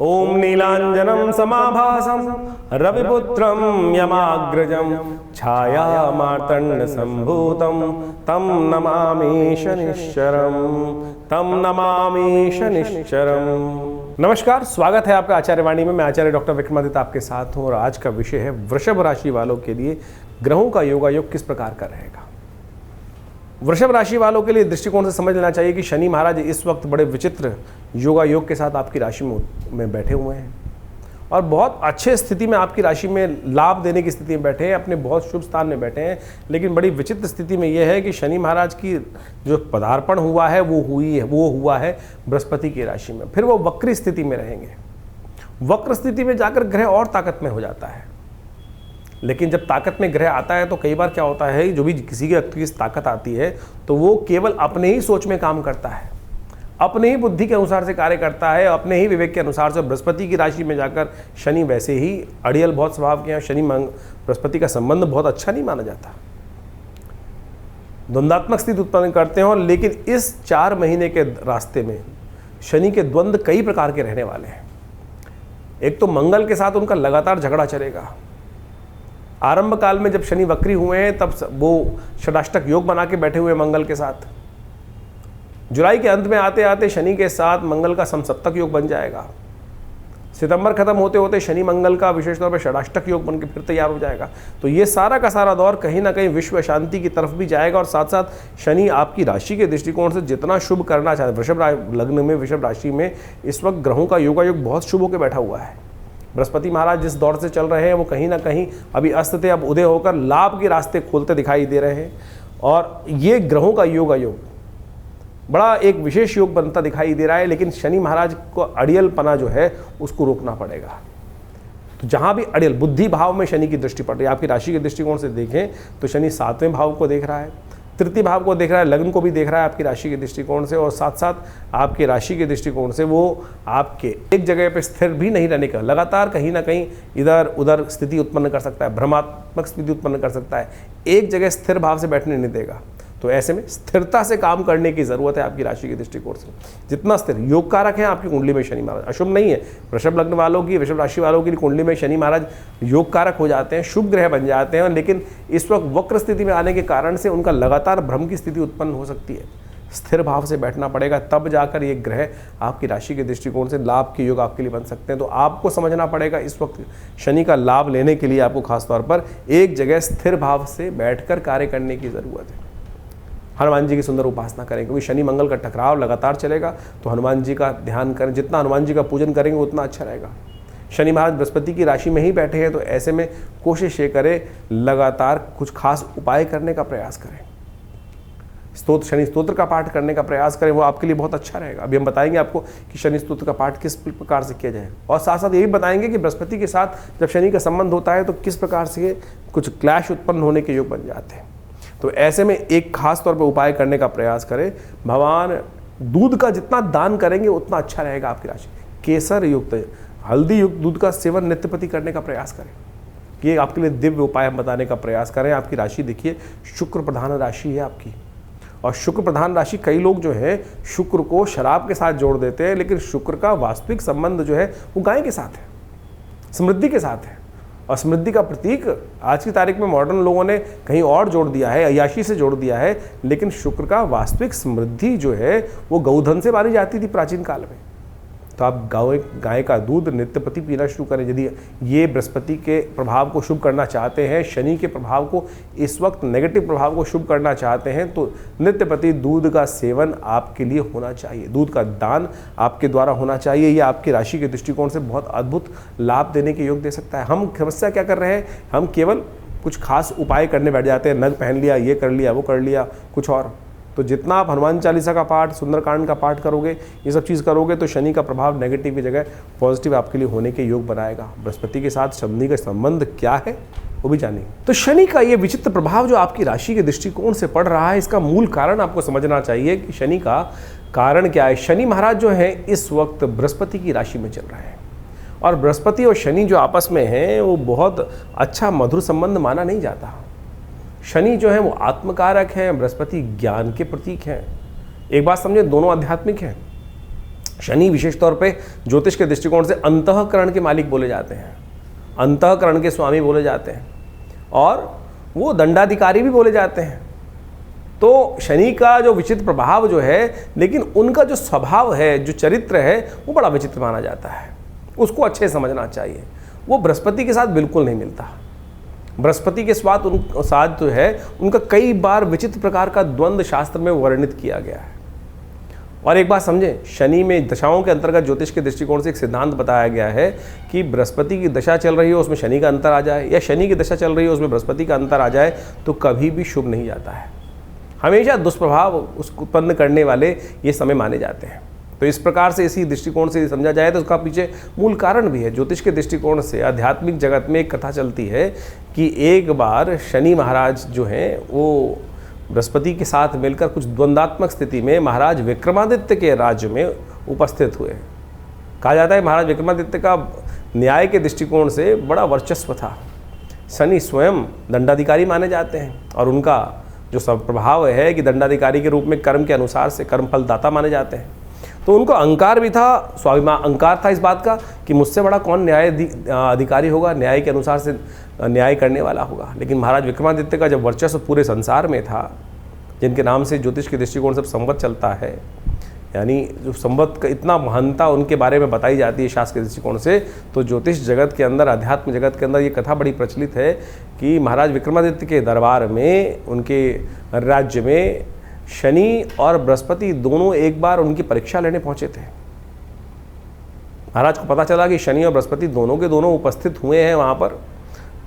ओम नीलांजनं समाभासं रविपुत्रं यमाग्रजं छाया मार्तंड संभूतं तं नमामि शनिश्चरम्। नमस्कार, स्वागत है आपका आचार्यवाणी में। मैं आचार्य डॉक्टर विक्रमादित्य आपके साथ हूँ और आज का विषय है वृषभ राशि वालों के लिए ग्रहों का योगायोग किस प्रकार का रहेगा। वृषभ राशि वालों के लिए दृष्टिकोण से समझ लेना चाहिए कि शनि महाराज इस वक्त बड़े विचित्र योगा योग के साथ आपकी राशि में बैठे हुए हैं और बहुत अच्छे स्थिति में आपकी राशि में लाभ देने की स्थिति में बैठे हैं, अपने बहुत शुभ स्थान में बैठे हैं। लेकिन बड़ी विचित्र स्थिति में यह है कि शनि महाराज की जो पदार्पण हुआ है वो हुआ है बृहस्पति की राशि में। फिर वो वक्री स्थिति में रहेंगे। वक्र स्थिति में जाकर ग्रह और ताकत में हो जाता है। लेकिन जब ताकत में ग्रह आता है तो कई बार क्या होता है, जो भी किसी की ताकत आती है तो वो केवल अपने ही सोच में काम करता है, अपने ही बुद्धि के अनुसार से कार्य करता है, अपने ही विवेक के अनुसार से। बृहस्पति की राशि में जाकर शनि वैसे ही अड़ियल बहुत स्वभाव के हैं। शनि बृहस्पति का संबंध बहुत अच्छा नहीं माना जाता, द्वंद्वात्मक स्थिति उत्पन्न करते हैं। और लेकिन इस 4 महीने के रास्ते में शनि के द्वंद्व कई प्रकार के रहने वाले हैं। एक तो मंगल के साथ उनका लगातार झगड़ा चलेगा। आरंभ काल में जब शनि वक्री हुए हैं तब वो षडाष्टक योग बना के बैठे हुए मंगल के साथ। जुलाई के अंत में आते आते शनि के साथ मंगल का समसप्तक योग बन जाएगा। सितंबर खत्म होते होते शनि मंगल का विशेष तौर पर षडाष्टक योग बन के फिर तैयार हो जाएगा। तो ये सारा का सारा दौर कहीं ना कहीं विश्व शांति की तरफ भी जाएगा। और साथ साथ शनि आपकी राशि के दृष्टिकोण से जितना शुभ करना चाहते, वृषभ लग्न में वृषभ राशि में इस वक्त ग्रहों का योगायोग बहुत शुभ होकर बैठा हुआ है। बृहस्पति महाराज जिस दौर से चल रहे हैं वो कहीं ना कहीं अभी अस्त थे, अब उदय होकर लाभ के रास्ते खोलते दिखाई दे रहे हैं। और ये ग्रहों का योगायोग बड़ा एक विशेष योग बनता दिखाई दे रहा है। लेकिन शनि महाराज को अड़ियलपना जो है उसको रोकना पड़ेगा। तो जहाँ भी अड़ियल बुद्धि भाव में शनि की दृष्टि पड़ रही है, आपकी राशि के दृष्टिकोण से देखें तो शनि 7वें भाव को देख रहा है, तृतीय भाव को देख रहा है, लग्न को भी देख रहा है आपकी राशि के दृष्टिकोण से। और साथ साथ आपकी राशि के दृष्टिकोण से वो आपके एक जगह पे स्थिर भी नहीं रहने का, लगातार कहीं ना कहीं इधर उधर स्थिति उत्पन्न कर सकता है, भ्रमात्मक स्थिति उत्पन्न कर सकता है, एक जगह स्थिर भाव से बैठने नहीं देगा। तो ऐसे में स्थिरता से काम करने की जरूरत है आपकी राशि के दृष्टिकोण से। जितना स्थिर योग कारक है आपकी कुंडली में शनि महाराज, अशुभ नहीं है। वृषभ लग्न वालों की, वृषभ राशि वालों की कुंडली में शनि महाराज योग कारक हो जाते हैं, शुभ ग्रह बन जाते हैं। लेकिन इस वक्त वक्र स्थिति में आने के कारण से उनका लगातार भ्रम की स्थिति उत्पन्न हो सकती है। स्थिर भाव से बैठना पड़ेगा, तब जाकर ये ग्रह आपकी राशि के दृष्टिकोण से लाभ के योग आपके लिए बन सकते हैं। तो आपको समझना पड़ेगा इस वक्त शनि का लाभ लेने के लिए आपको खासतौर पर एक जगह स्थिर भाव से बैठकर कार्य करने की जरूरत है। हनुमान जी की सुंदर उपासना करें, क्योंकि शनि मंगल का टकराव लगातार चलेगा। तो हनुमान जी का ध्यान करें, जितना हनुमान जी का पूजन करेंगे उतना अच्छा रहेगा। शनि महाराज बृहस्पति की राशि में ही बैठे हैं, तो ऐसे में कोशिश ये करें लगातार कुछ खास उपाय करने का प्रयास करें। शनि स्तोत्र का पाठ करने का प्रयास करें, वो आपके लिए बहुत अच्छा रहेगा। अभी हम बताएंगे आपको कि शनि स्तोत्र का पाठ किस प्रकार से किया जाए। और साथ साथ ये भी बताएंगे कि बृहस्पति के साथ जब शनि का संबंध होता है तो किस प्रकार से कुछ क्लैश उत्पन्न होने के योग बन जाते हैं। तो ऐसे में एक खास तौर पर उपाय करने का प्रयास करें। भगवान दूध का जितना दान करेंगे उतना अच्छा रहेगा आपकी राशि। केसर युक्त, हल्दी युक्त दूध का सेवन नित्यप्रति करने का प्रयास करें। ये आपके लिए दिव्य उपाय हम बताने का प्रयास करें। आपकी राशि देखिए शुक्र प्रधान राशि है आपकी, और शुक्र प्रधान राशि कई लोग जो है शुक्र को शराब के साथ जोड़ देते हैं, लेकिन शुक्र का वास्तविक संबंध जो है वो गाय के साथ है, समृद्धि के साथ है। और समृद्धि का प्रतीक आज की तारीख में मॉडर्न लोगों ने कहीं और जोड़ दिया है, अय्याशी से जोड़ दिया है। लेकिन शुक्र का वास्तविक समृद्धि जो है वो गौधन से मानी जाती थी प्राचीन काल में। तो आप गाय का दूध नित्यप्रति पीना शुरू करें। यदि ये बृहस्पति के प्रभाव को शुभ करना चाहते हैं, शनि के प्रभाव को, इस वक्त नेगेटिव प्रभाव को शुभ करना चाहते हैं, तो नित्यप्रति दूध का सेवन आपके लिए होना चाहिए। दूध का दान आपके द्वारा होना चाहिए। ये आपकी राशि के दृष्टिकोण से बहुत अद्भुत लाभ देने के योग दे सकता है। हम समस्या क्या कर रहे हैं, हम केवल कुछ खास उपाय करने बैठ जाते हैं। नग पहन लिया, ये कर लिया, वो कर लिया, कुछ और। तो जितना आप हनुमान चालीसा का पाठ, सुंदरकांड का पाठ करोगे, ये सब चीज़ करोगे, तो शनि का प्रभाव नेगेटिव की जगह पॉजिटिव आपके लिए होने के योग बनाएगा। बृहस्पति के साथ शनि का संबंध क्या है वो भी जानेंगे। तो शनि का ये विचित्र प्रभाव जो आपकी राशि के दृष्टिकोण से पड़ रहा है, इसका मूल कारण आपको समझना चाहिए कि शनि का कारण क्या है। शनि महाराज जो है इस वक्त बृहस्पति की राशि में चल रहे हैं, और बृहस्पति और शनि जो आपस में हैं वो बहुत अच्छा मधुर संबंध माना नहीं जाता। शनि जो है वो आत्मकारक हैं, बृहस्पति ज्ञान के प्रतीक हैं। एक बात समझे, दोनों आध्यात्मिक हैं। शनि विशेष तौर पे ज्योतिष के दृष्टिकोण से अंतःकरण के मालिक बोले जाते हैं, अंतःकरण के स्वामी बोले जाते हैं, और वो दंडाधिकारी भी बोले जाते हैं। तो शनि का जो विचित्र प्रभाव जो है, लेकिन उनका जो स्वभाव है, जो चरित्र है, वो बड़ा विचित्र माना जाता है, उसको अच्छे समझना चाहिए। वो बृहस्पति के साथ बिल्कुल नहीं मिलता। बृहस्पति के साथ जो है उनका कई बार विचित्र प्रकार का द्वंद्व शास्त्र में वर्णित किया गया है। और एक बात समझें, शनि में दशाओं के अंतर्गत ज्योतिष के दृष्टिकोण से एक सिद्धांत बताया गया है कि बृहस्पति की दशा चल रही हो उसमें शनि का अंतर आ जाए, या शनि की दशा चल रही हो उसमें बृहस्पति का अंतर आ जाए, तो कभी भी शुभ नहीं जाता है। हमेशा दुष्प्रभाव उसको उत्पन्न करने वाले ये समय माने जाते हैं। तो इस प्रकार से इसी दृष्टिकोण से समझा जाए तो उसका पीछे मूल कारण भी है। ज्योतिष के दृष्टिकोण से आध्यात्मिक जगत में एक कथा चलती है कि एक बार शनि महाराज जो हैं वो बृहस्पति के साथ मिलकर कुछ द्वंद्वात्मक स्थिति में महाराज विक्रमादित्य के राज्य में उपस्थित हुए। कहा जाता है महाराज विक्रमादित्य का न्याय के दृष्टिकोण से बड़ा वर्चस्व था। शनि स्वयं दंडाधिकारी माने जाते हैं, और उनका जो सब प्रभाव है कि दंडाधिकारी के रूप में कर्म के अनुसार से कर्म फलदाता माने जाते हैं। तो उनको अहंकार भी था, स्वाभिमान अहंकार था इस बात का कि मुझसे बड़ा कौन न्याय अधिकारी होगा, न्याय के अनुसार से न्याय करने वाला होगा। लेकिन महाराज विक्रमादित्य का जब वर्चस्व पूरे संसार में था, जिनके नाम से ज्योतिष के दृष्टिकोण से संवत चलता है, यानी जो संवत का इतना महानता उनके बारे में बताई जाती है शास्त्र के दृष्टिकोण से, तो ज्योतिष जगत के अंदर, अध्यात्म जगत के अंदर ये कथा बड़ी प्रचलित है कि महाराज विक्रमादित्य के दरबार में, उनके राज्य में शनि और बृहस्पति दोनों एक बार उनकी परीक्षा लेने पहुंचे थे। महाराज को पता चला कि शनि और बृहस्पति दोनों के दोनों उपस्थित हुए हैं वहाँ पर।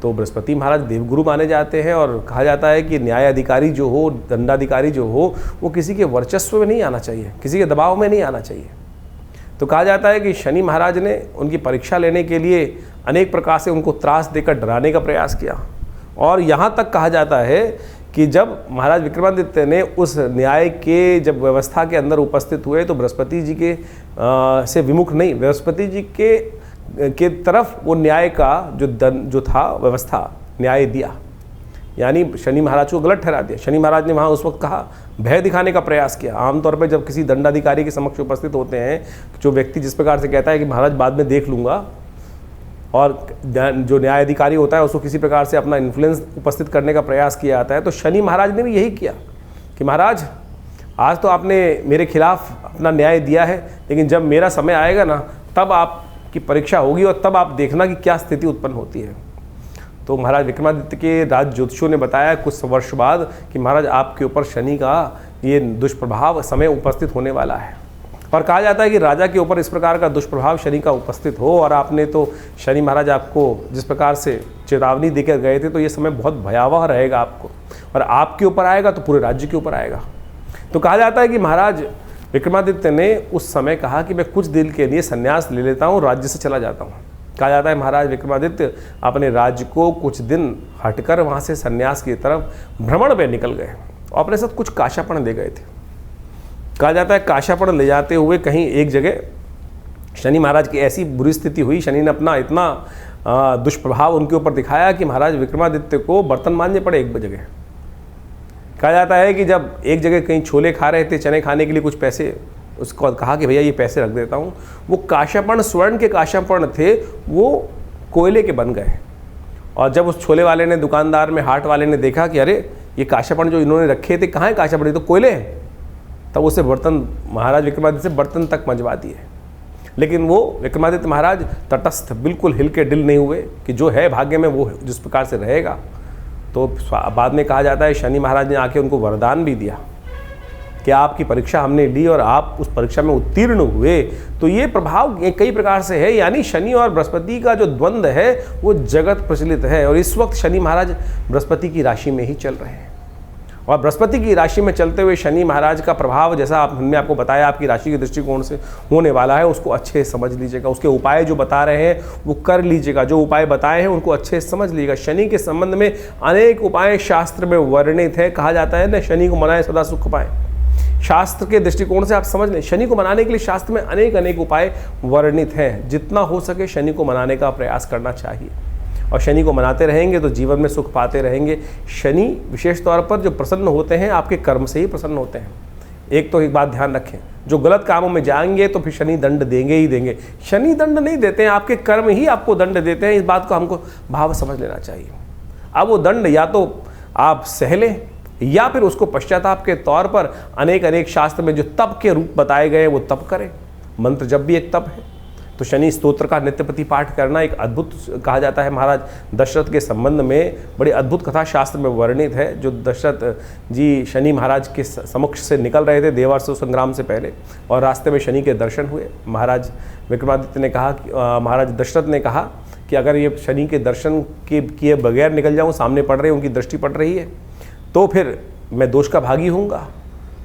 तो बृहस्पति महाराज देवगुरु माने जाते हैं, और कहा जाता है कि न्याय अधिकारी जो हो, दंडाधिकारी जो हो, वो किसी के वर्चस्व में नहीं आना चाहिए, किसी के दबाव में नहीं आना चाहिए। तो कहा जाता है कि शनि महाराज ने उनकी परीक्षा लेने के लिए अनेक प्रकार से उनको त्रास देकर डराने का प्रयास किया। और यहाँ तक कहा जाता है कि जब महाराज विक्रमादित्य ने उस न्याय के जब व्यवस्था के अंदर उपस्थित हुए, तो बृहस्पति जी के से विमुख नहीं, बृहस्पति जी के तरफ वो न्याय का जो था व्यवस्था न्याय दिया, यानी शनि महाराज को गलत ठहरा दिया। शनि महाराज ने वहाँ उस वक्त कहा, भय दिखाने का प्रयास किया। आमतौर पर जब किसी दंडाधिकारी के समक्ष उपस्थित होते हैं, जो व्यक्ति जिस प्रकार से कहता है कि महाराज बाद में देख लूँगा, और जो न्यायाधिकारी होता है उसको किसी प्रकार से अपना इन्फ्लुएंस उपस्थित करने का प्रयास किया जाता है, तो शनि महाराज ने भी यही किया कि महाराज आज तो आपने मेरे खिलाफ अपना न्याय दिया है, लेकिन जब मेरा समय आएगा ना, तब आपकी परीक्षा होगी, और तब आप देखना कि क्या स्थिति उत्पन्न होती है। तो महाराज विक्रमादित्य के राज ज्योतिषियों ने बताया कुछ वर्ष बाद कि महाराज आपके ऊपर शनि का ये दुष्प्रभाव समय उपस्थित होने वाला है। और कहा जाता है कि राजा के ऊपर इस प्रकार का दुष्प्रभाव शनि का उपस्थित हो, और आपने तो शनि महाराज आपको जिस प्रकार से चेतावनी देकर गए थे, तो ये समय बहुत भयावह रहेगा आपको, और आपके ऊपर आएगा तो पूरे राज्य के ऊपर आएगा। तो कहा जाता है कि महाराज विक्रमादित्य ने उस समय कहा कि मैं कुछ दिन के लिए संन्यास ले लेता हूँ, राज्य से चला जाता हूँ। कहा जाता है महाराज विक्रमादित्य अपने राज्य को कुछ दिन हटकर वहाँ से संन्यास की तरफ भ्रमण पे निकल गए, और अपने साथ कुछ काशापण ले गए थे। कहा जाता है काशापण ले जाते हुए कहीं एक जगह शनि महाराज की ऐसी बुरी स्थिति हुई, शनि ने अपना इतना दुष्प्रभाव उनके ऊपर दिखाया कि महाराज विक्रमादित्य को बर्तन मांजने पड़े एक जगह। कहा जाता है कि जब एक जगह कहीं छोले खा रहे थे, चने खाने के लिए कुछ पैसे, उसको कहा कि भैया ये पैसे रख देता हूँ, वो काशापण स्वर्ण के काशापण थे, वो कोयले के बन गए। और जब उस छोले वाले ने, दुकानदार में हाट वाले ने देखा कि अरे ये काशापण जो इन्होंने रखे थे कहाँ है काशापण, तो कोयले हैं, तब उसे बर्तन महाराज विक्रमादित्य से बर्तन तक मंजवा दिए। लेकिन वो विक्रमादित्य महाराज तटस्थ, बिल्कुल हिल के डिल नहीं हुए कि जो है भाग्य में वो जिस प्रकार से रहेगा। तो बाद में कहा जाता है शनि महाराज ने आके उनको वरदान भी दिया कि आपकी परीक्षा हमने ली और आप उस परीक्षा में उत्तीर्ण हुए। तो ये प्रभाव कई प्रकार से है, यानी शनि और बृहस्पति का जो द्वंद्व है वो जगत प्रचलित है। और इस वक्त शनि महाराज बृहस्पति की राशि में ही चल रहे हैं, और बृहस्पति की राशि में चलते हुए शनि महाराज का प्रभाव, जैसा हमने आपको बताया आपकी राशि के दृष्टिकोण से होने वाला है, उसको अच्छे से समझ लीजिएगा। उसके उपाय जो बता रहे हैं वो कर लीजिएगा, जो उपाय बताए हैं उनको अच्छे से समझ लीजिएगा। शनि के संबंध में अनेक उपाय शास्त्र में वर्णित है। कहा जाता है ना, शनि को मनाए सदा सुख पाए। शास्त्र के दृष्टिकोण से आप समझ लें, शनि को मनाने के लिए शास्त्र में अनेक उपाय वर्णित हैं। जितना हो सके शनि को मनाने का प्रयास करना चाहिए, और शनि को मनाते रहेंगे तो जीवन में सुख पाते रहेंगे। शनि विशेष तौर पर जो प्रसन्न होते हैं आपके कर्म से ही प्रसन्न होते हैं। एक तो एक बात ध्यान रखें, जो गलत कामों में जाएंगे तो फिर शनि दंड देंगे ही देंगे। शनि दंड नहीं देते हैं, आपके कर्म ही आपको दंड देते हैं। इस बात को हमको भाव समझ लेना चाहिए। अब वो दंड या तो आप सह लें या फिर उसको पश्चाताप के तौर पर अनेक शास्त्र में जो तप के रूप बताए गए वो तप करें। मंत्र जब भी एक तप है। तो शनि स्तोत्र का नित्यप्रति पाठ करना एक अद्भुत कहा जाता है। महाराज दशरथ के संबंध में बड़ी अद्भुत कथा शास्त्र में वर्णित है। जो दशरथ जी शनि महाराज के समक्ष से निकल रहे थे देवासुर संग्राम से पहले, और रास्ते में शनि के दर्शन हुए। महाराज विक्रमादित्य ने कहा, महाराज दशरथ ने कहा कि अगर ये शनि के दर्शन के किए बगैर निकल जाऊँ, सामने पड़ रहे, उनकी दृष्टि पड़ रही है, तो फिर मैं दोष का भागी होऊंगा।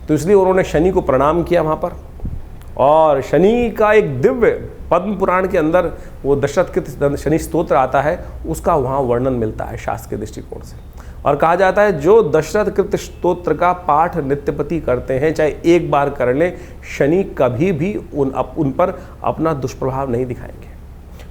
तो इसलिए उन्होंने शनि को प्रणाम किया वहाँ पर। और शनि का एक दिव्य पद्म पुराण के अंदर वो दशरथ कृत शनि स्तोत्र आता है, उसका वहाँ वर्णन मिलता है शास्त्र के दृष्टिकोण से। और कहा जाता है जो दशरथ कृत स्तोत्र का पाठ नित्यपति करते हैं, चाहे एक बार कर ले, शनि कभी भी उन पर अपना दुष्प्रभाव नहीं दिखाएंगे।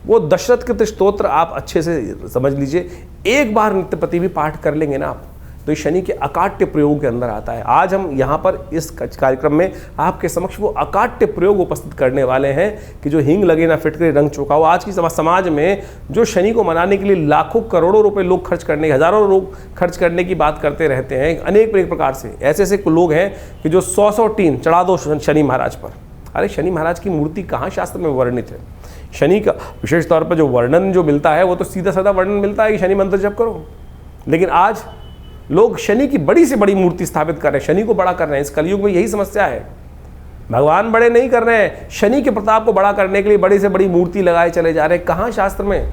वो दशरथ कृत स्तोत्र आप अच्छे से समझ लीजिए, एक बार नित्यपति भी पाठ कर लेंगे ना आप, तो शनि के अकाट्य प्रयोग के अंदर आता है। आज हम यहाँ पर इस कार्यक्रम में आपके समक्ष वो अकाट्य प्रयोग उपस्थित करने वाले हैं कि जो हींग लगे ना फिटकरी रंग चौंकाओ। आज की समाज में जो शनि को मनाने के लिए लाखों करोड़ों रुपए लोग खर्च करने, हजारों लोग खर्च करने की बात करते रहते हैं, अनेक प्रकार से ऐसे लोग हैं कि जो 100 टीन चढ़ा दो शनि महाराज पर। अरे शनि महाराज की मूर्ति कहाँ शास्त्र में वर्णित है? शनि का विशेष तौर पर जो वर्णन जो मिलता है वो तो सीधा साधा वर्णन मिलता है कि शनि मंत्र जप करो। लेकिन आज लोग शनि की बड़ी से बड़ी मूर्ति स्थापित कर रहे हैं, शनि को बड़ा कर रहे हैं। इस कलयुग में यही समस्या है। भगवान बड़े नहीं कर रहे हैं, शनि के प्रताप को बड़ा करने के लिए बड़ी से बड़ी मूर्ति लगाए चले जा रहे हैं। कहाँ शास्त्र में?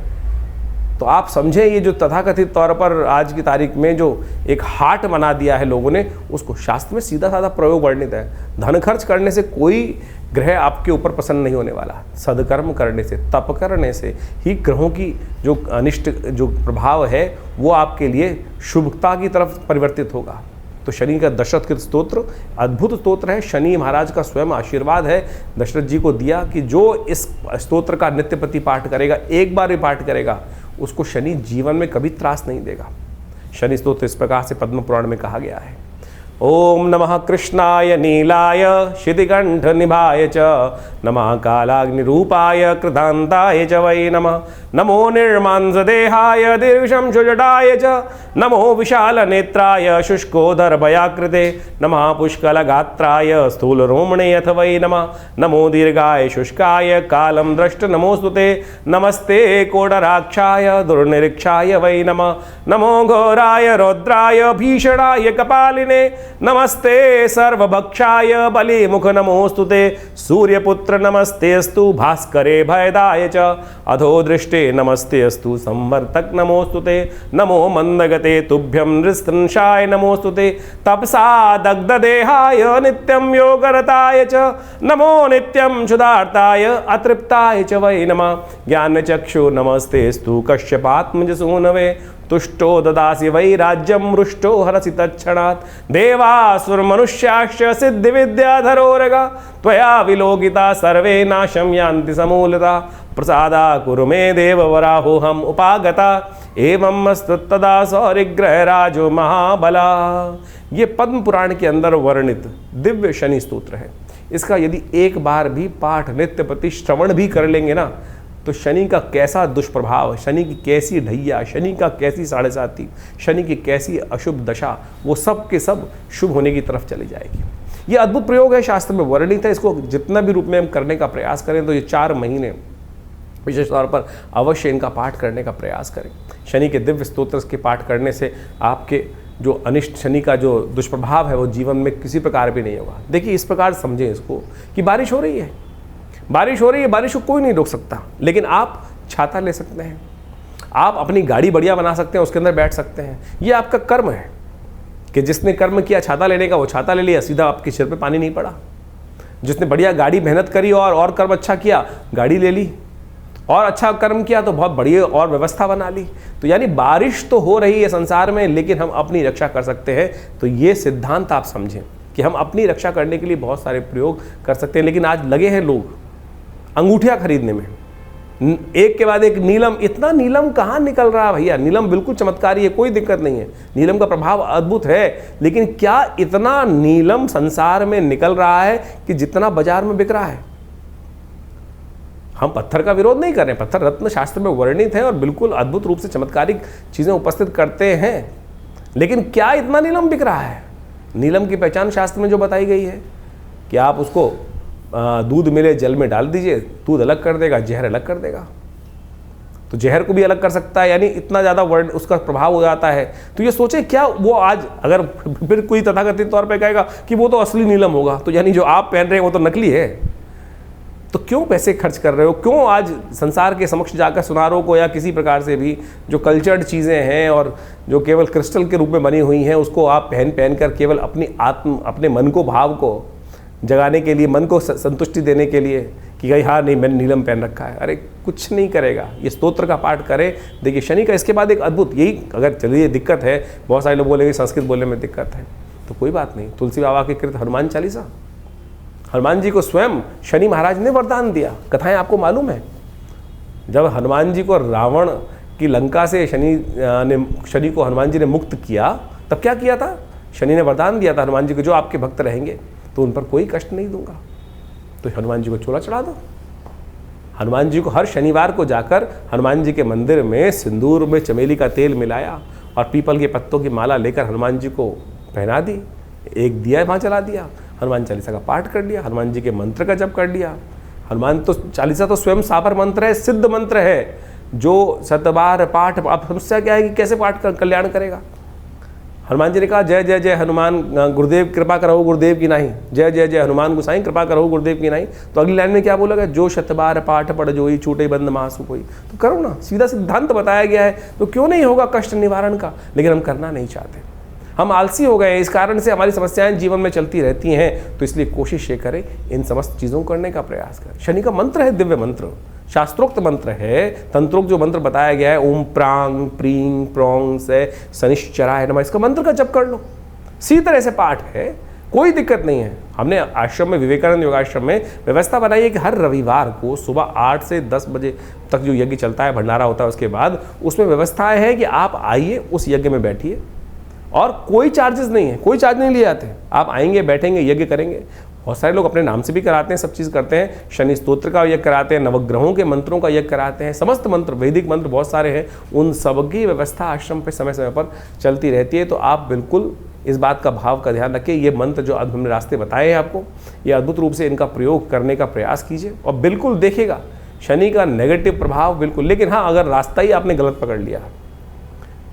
तो आप समझें, ये जो तथाकथित तौर पर आज की तारीख में जो एक हाट बना दिया है लोगों ने, उसको शास्त्र में सीधा साधा प्रयोग वर्णित है। धन खर्च करने से कोई ग्रह आपके ऊपर प्रसन्न नहीं होने वाला। सदकर्म करने से, तप करने से ही ग्रहों की जो अनिष्ट जो प्रभाव है वो आपके लिए शुभता की तरफ परिवर्तित होगा। तो शनि का दशरथ कृत स्तोत्र अद्भुत स्तोत्र है। शनि महाराज का स्वयं आशीर्वाद है दशरथ जी को दिया कि जो इस स्तोत्र का नित्यप्रति पाठ करेगा, एक बार भी पाठ करेगा, उसको शनि जीवन में कभी त्रास नहीं देगा। शनि स्तोत्र इस प्रकार से पद्म पुराण में कहा गया है। ओम नमः कृष्णाय नीलाय शितिकंठ निभाय च, नमः कालाग्निरूपाय कृतांताय च वै नमः। नमो निर्मांसदेहाय दीर्घशंशुजटाय च, नमो विशाल नेत्राय शुष्कोदरभयाकृते, नमः पुष्कलगात्राय स्थूलरोमणे अथ वै नमः। नमो दीर्घाय शुष्काय कालं द्रष्ट नमोस्तुते, नमस्ते कोडराक्षाय दुर्निरीक्षाय वै नमः। नमो घोराय रौद्राय भीषणाय कपालिने, नमस्ते सर्वभक्षाय बलिमुख नमोस्तुते। सूर्यपुत्र नमस्तेस्तु भास्करे भयदाय च, अधो दृष्टे नमस्तेस्तु संवर्तक नमोस्तुते। नमो मंदगते तुभ्यं नृशंसाय नमोस्तुते। तपसा दग्धदेहाय नित्यं योगरताय च, नमो नित्यं क्षुधार्ताय अतृप्ताय च वै नमः। ज्ञानचक्षु नमस्तेस्तु कश्यपात्मजसूनवे, तुष्टो ददासि वै राज्यं रुष्टो हरसि तत्क्षणात्। देवासुरमनुष्याश्च सिद्धिविद्याधरोरगा, त्वया विलोकिता सर्वे नाशं यान्ति समूलता। प्रसादा कुरु मे देववराहोऽहम् उपागता, एवमस्तदा सौरिग्रहराजो महाबला। ये पद्म पुराण के अंदर वर्णित दिव्य शनि स्तोत्र है। इसका यदि एक बार भी पाठ नित्यप्रति श्रवण भी कर लेंगे ना, तो शनि का कैसा दुष्प्रभाव, शनि की कैसी ढैया, शनि का कैसी साढ़े साथी, शनि की कैसी अशुभ दशा, वो सब के सब शुभ होने की तरफ चली जाएगी। ये अद्भुत प्रयोग है, शास्त्र में वर्णित है। इसको जितना भी रूप में हम करने का प्रयास करें तो ये 4 महीने विशेष तौर पर अवश्य इनका पाठ करने का प्रयास करें। शनि के दिव्य स्तोत्र के पाठ करने से आपके जो अनिष्ट शनि का जो दुष्प्रभाव है वो जीवन में किसी प्रकार भी नहीं होगा। देखिए इस प्रकार समझें इसको कि बारिश हो रही है, बारिश हो रही है, बारिश को कोई नहीं रोक सकता, लेकिन आप छाता ले सकते हैं, आप अपनी गाड़ी बढ़िया बना सकते हैं, उसके अंदर बैठ सकते हैं। ये आपका कर्म है कि जिसने कर्म किया छाता लेने का, वो छाता ले लिया, सीधा आपके सिर पे पानी नहीं पड़ा। जिसने बढ़िया गाड़ी मेहनत करी और कर्म अच्छा किया, गाड़ी ले ली, और अच्छा कर्म किया तो बहुत बढ़िया और व्यवस्था बना ली। तो यानी बारिश तो हो रही है संसार में, लेकिन हम अपनी रक्षा कर सकते हैं। तो ये सिद्धांत आप समझें कि हम अपनी रक्षा करने के लिए बहुत सारे प्रयोग कर सकते हैं। लेकिन आज लगे हैं लोग अंगूठियां खरीदने में, एक के बाद एक नीलम, इतना नीलम कहाँ निकल रहा है भैया? नीलम बिल्कुल चमत्कारी है, कोई दिक्कत नहीं है, नीलम का प्रभाव अद्भुत है, लेकिन क्या इतना नीलम संसार में निकल रहा है कि जितना बाजार में बिक रहा है? हम पत्थर का विरोध नहीं कर रहे हैं, पत्थर रत्न शास्त्र में वर्णित है और बिल्कुल अद्भुत रूप से चमत्कारिक चीजें उपस्थित करते हैं, लेकिन क्या इतना नीलम बिक रहा है? नीलम की पहचान शास्त्र में जो बताई गई है कि आप उसको दूध मिले जल में डाल दीजिए, दूध अलग कर देगा, जहर अलग कर देगा, तो जहर को भी अलग कर सकता है, यानी इतना ज़्यादा वर्ड उसका प्रभाव हो जाता है। तो ये सोचे क्या वो आज अगर फिर कोई तथाकथित तौर पे कहेगा कि वो तो असली नीलम होगा, तो यानी जो आप पहन रहे हैं वो तो नकली है, तो क्यों पैसे खर्च कर रहे हो? क्यों आज संसार के समक्ष जाकर सुनारों को या किसी प्रकार से भी जो कल्चर्ड चीज़ें हैं और जो केवल क्रिस्टल के रूप में बनी हुई हैं उसको आप पहन कर केवल अपने मन को, भाव को जगाने के लिए, मन को संतुष्टि देने के लिए कि भाई हाँ नहीं मैंने नीलम पहन रखा है? अरे कुछ नहीं करेगा। ये स्तोत्र का पाठ करें। देखिए शनि का इसके बाद एक अद्भुत, यही अगर चलिए दिक्कत है, बहुत सारे लोग बोलेंगे संस्कृत बोलने में दिक्कत है, तो कोई बात नहीं, तुलसी बाबा के कृत हनुमान चालीसा, हनुमान जी को स्वयं शनि महाराज ने वरदान दिया। कथाएं आपको मालूम है, जब हनुमान जी को रावण की लंका से शनि को हनुमान जी ने मुक्त किया, तब क्या किया था? शनि ने वरदान दिया था हनुमान जी को, जो आपके भक्त रहेंगे तो उन पर कोई कष्ट नहीं दूंगा। तो हनुमान जी को चोला चढ़ा दो। हनुमान जी को हर शनिवार को जाकर हनुमान जी के मंदिर में सिंदूर में चमेली का तेल मिलाया और पीपल के पत्तों की माला लेकर हनुमान जी को पहना दी, एक दिया वहाँ जला दिया, हनुमान चालीसा का पाठ कर लिया, हनुमान जी के मंत्र का जप कर लिया। हनुमान तो चालीसा तो स्वयं सापर मंत्र है, सिद्ध मंत्र है, जो 7 बार पाठ। अब समस्या क्या है कि कैसे पाठ कर कल्याण करेगा? हनुमान जी ने कहा जय जय जय हनुमान गुरुदेव कृपा करो गुरुदेव की नहीं, जय जय जय हनुमान गोसाई कृपा करो गुरुदेव की नहीं। तो अगली लाइन में क्या बोला गया? जो 7 बार पाठ पढ़ जोई छूटे बंद मासु कोई। तो करो ना, सीधा सिद्धांत बताया गया है, तो क्यों नहीं होगा कष्ट निवारण का? लेकिन हम करना नहीं चाहते, हम आलसी हो गए, इस कारण से हमारी समस्याएं जीवन में चलती रहती हैं। तो इसलिए कोशिश ये करें इन समस्त चीज़ों को करने का प्रयास करें। शनि का मंत्र है दिव्य मंत्र, शास्त्रोक्त मंत्र है, तंत्रोक्त जो मंत्र बताया गया है, ओम प्रांग प्रींग प्रोंग से शनिश्चराय नमः, इसका मंत्र का जप कर लो। इसी तरह से पाठ है, कोई दिक्कत नहीं है। हमने आश्रम में, विवेकानंद योगाश्रम में व्यवस्था बनाई है कि हर रविवार को सुबह 8 से 10 बजे तक जो यज्ञ चलता है, भंडारा होता है, उसके बाद उसमें व्यवस्था है कि आप आइए, उस यज्ञ में बैठिए और कोई चार्जेस नहीं है, कोई चार्ज नहीं लिए जाते। आप आएंगे, बैठेंगे, यज्ञ करेंगे। बहुत सारे लोग अपने नाम से भी कराते हैं, सब चीज़ करते हैं। शनि स्तोत्र का यज्ञ कराते हैं, नवग्रहों के मंत्रों का यज्ञ कराते हैं, समस्त मंत्र, वैदिक मंत्र बहुत सारे हैं, उन सबकी व्यवस्था आश्रम पे समय समय पर चलती रहती है। तो आप बिल्कुल इस बात का भाव का ध्यान रखिए। ये मंत्र जो आज हमने रास्ते बताए हैं आपको, ये अद्भुत रूप से इनका प्रयोग करने का प्रयास कीजिए और बिल्कुल देखिएगा शनि का नेगेटिव प्रभाव बिल्कुल। लेकिन हाँ, अगर रास्ता ही आपने गलत पकड़ लिया,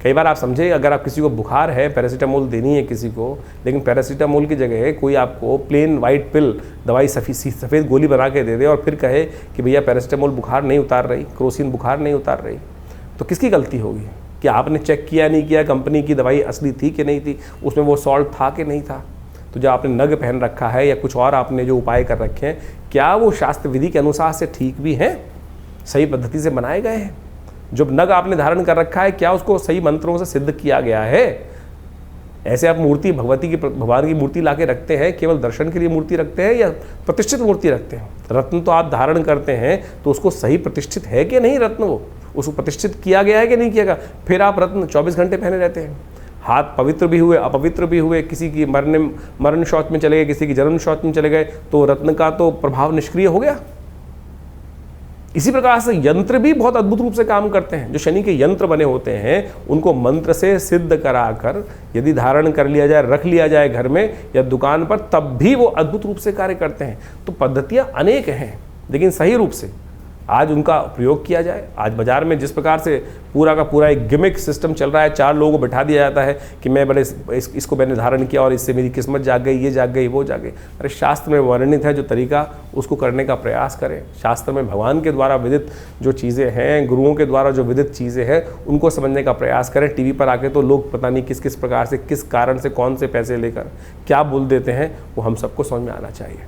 कई बार आप समझे, अगर आप किसी को बुखार है, पैरासीटामोल देनी है किसी को, लेकिन पैरासीटामोल की जगह कोई आपको प्लेन वाइट पिल दवाई सफ़ेद गोली बना के दे दे और फिर कहे कि भैया पैरासीटामोल बुखार नहीं उतार रही, क्रोसिन बुखार नहीं उतार रही, तो किसकी गलती होगी? कि आपने चेक किया नहीं किया, कंपनी की दवाई असली थी कि नहीं थी, उसमें वो सॉल्ट था कि नहीं था? तो जो आपने नग पहन रखा है या कुछ और आपने जो उपाय कर रखे हैं, क्या वो शास्त्र विधि के अनुसार से ठीक भी हैं, सही पद्धति से बनाए गए हैं? जो नग आपने धारण कर रखा है, क्या उसको सही मंत्रों से सिद्ध किया गया है? ऐसे आप मूर्ति, भगवान की मूर्ति लाके रखते हैं, केवल दर्शन के लिए मूर्ति रखते हैं या प्रतिष्ठित मूर्ति रखते हैं? रत्न तो आप धारण करते हैं, तो उसको सही प्रतिष्ठित है कि नहीं रत्न, वो उसको प्रतिष्ठित किया गया है कि नहीं किया गया? फिर आप रत्न 24 घंटे पहने रहते हैं। हाथ पवित्र भी हुए, अपवित्र भी हुए, किसी की मरण शौच में चले गए, किसी की जन्म शौच में चले गए, तो रत्न का तो प्रभाव निष्क्रिय हो गया। इसी प्रकार से यंत्र भी बहुत अद्भुत रूप से काम करते हैं। जो शनि के यंत्र बने होते हैं, उनको मंत्र से सिद्ध कराकर यदि धारण कर लिया जाए, रख लिया जाए घर में या दुकान पर, तब भी वो अद्भुत रूप से कार्य करते हैं। तो पद्धतियाँ अनेक हैं, लेकिन सही रूप से आज उनका प्रयोग किया जाए। आज बाजार में जिस प्रकार से पूरा का पूरा एक गिमिक सिस्टम चल रहा है, 4 लोगों को बैठा दिया जाता है कि मैं बड़े इसको मैंने धारण किया और इससे मेरी किस्मत जाग गई, ये जाग गई, वो जाग गई। अरे शास्त्र में वर्णित है जो तरीका, उसको करने का प्रयास करें। शास्त्र में भगवान के द्वारा विदित जो चीज़ें हैं, गुरुओं के द्वारा जो विदित चीज़ें हैं, उनको समझने का प्रयास करें। टीवी पर आके तो लोग पता नहीं किस किस प्रकार से, किस कारण से, कौन से पैसे लेकर क्या बोल देते हैं, वो हम सबको समझ में आना चाहिए।